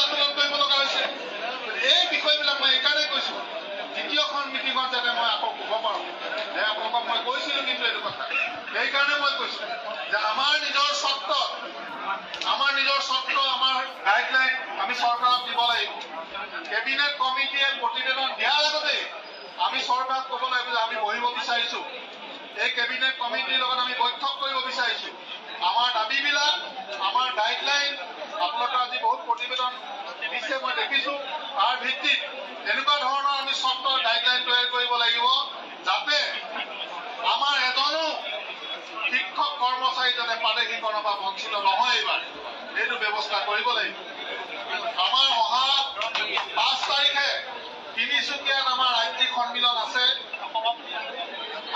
আন্দোলন কৰিব লগা হৈছে। এই বিষয়বিলাক মই এইকাৰণে কৈছোঁ, দ্বিতীয়খন মিটিঙত যাতে মই আকৌ ক'ব পাৰোঁ যে আপোনালোকক মই কৈছিলোঁ কিন্তু এইটো কথা। সেইকাৰণে মই কৈছোঁ যে আমাৰ নিজৰ চৰ্ত, আমাৰ গাইডলাইন আমি চৰকাৰক দিব লাগিব। কেবিনেট কমিটিয়ে প্ৰতিবেদন দিয়াৰ আগতে আমি চৰকাৰক ক'ব লাগিব যে আমি বহিব বিচাৰিছোঁ, এই কেবিনেট কমিটিৰ লগত আমি বৈঠক কৰিব বিচাৰিছোঁ। আমাৰ দাবীবিলাক, আমাৰ গাইডলাইন আপোনালোকে আজি বহুত প্ৰতিবেদন দিছে মই দেখিছোঁ। তাৰ ভিত্তিত এনেকুৱা ধৰণৰ আমি চৰ্ত গাইডলাইন তৈয়াৰ কৰিব লাগিব যাতে আমাৰ এজনো শিক্ষক কৰ্মচাৰীজনে প্ৰাদেশিকৰণৰ পৰা বঞ্চিত নহয়। এইবাৰ এইটো ব্যৱস্থা কৰিব লাগিব। আমাৰ অহা 5 তাৰিখে তিনিচুকীয়াত আমাৰ ৰাজ্যিক সন্মিলন আছে।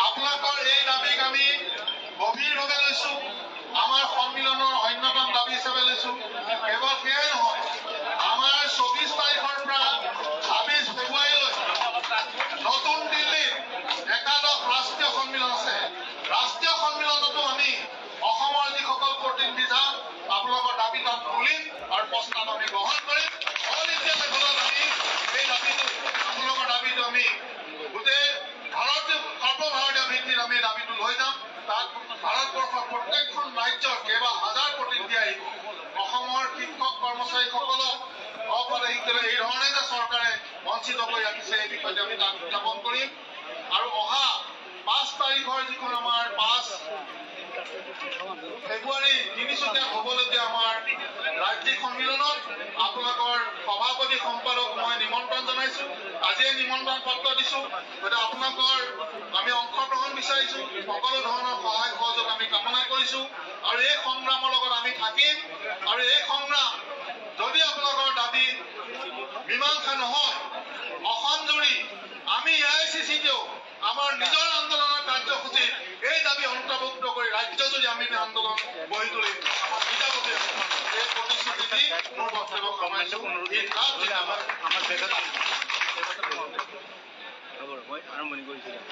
আপোনালোকৰ এই দাবীক আমি গভীৰভাৱে লৈছোঁ, আমাৰ সন্মিলনৰ অন্যতম দাবী হিচাপে লৈছোঁ। কেৱল সেয়াই নহয়, আমাৰ 24 তাৰিখৰ পৰা 26 ফেব্ৰুৱাৰীলৈ নতুন দিল্লীত একাদশ ৰাষ্ট্ৰীয় সন্মিলন আছে। ৰাষ্ট্ৰীয় সন্মিলনতো আমি অসমৰ যিসকল প্ৰতিনিধি যাম, আপোনালোকৰ দাবী তাত তুলিম আৰু প্ৰস্তাৱ আমি গ্ৰহণ কৰিম। অল ইণ্ডিয়া লেভেলত আমি এই দাবীটো, আপোনালোকৰ দাবীটো আমি গোটেই সৰ্বভাৰতীয় ভিত্তিত আমি দাবীটো লৈ যাম। তাত ভাৰতবৰ্ষৰ প্ৰত্যেকখন ৰাজ্যৰ কেইবা হাজাৰ প্ৰতিনিধি আহিব। অসমৰ শিক্ষক কৰ্মচাৰীসকলক অপ্ৰাদেশিকভাৱে এই ধৰণে যে চৰকাৰে বঞ্চিত কৰি ৰাখিছে, এই বিষয়টো আমি তাত উত্থাপন কৰিম। আৰু অহা 5 তাৰিখৰ যিখন আমাৰ 5 ফেব্ৰুৱাৰী তিনিচুকীয়াত হ'বলগীয়া আমাৰ ৰাজ্যিক সন্মিলনত আপোনালোকৰ সভাপতি সম্পাদক মই নিমন্ত্ৰণ জনাইছোঁ। আজিয়ে নিমন্ত্ৰণ পত্ৰ দিছোঁ। গতিকে আপোনালোকৰ আমি অংশগ্ৰহণ বিচাৰিছোঁ, সকলো ধৰণৰ সহায় সহযোগ আমি কামনা কৰিছোঁ। আৰু এই সংগ্ৰামৰ লগত আমি থাকিম। আৰু এই সংগ্ৰাম যদি আপোনালোকৰ দাবী মীমাংসা নহয়, অসম জুৰি আমি AICC-তেও আমাৰ নিজৰ আন্দোলনৰ কাৰ্যসূচী এই দাবী অন্তৰ্ভুক্ত কৰি ৰাজ্যজুৰি আমি আন্দোলন গঢ়ি তুলিম। আমাৰ নিজাববীয়া এই প্ৰতিশ্ৰুতি দি মোৰ বক্তব্য সামৰিছোঁ। আৰম্ভণি কৰিছিলোঁ।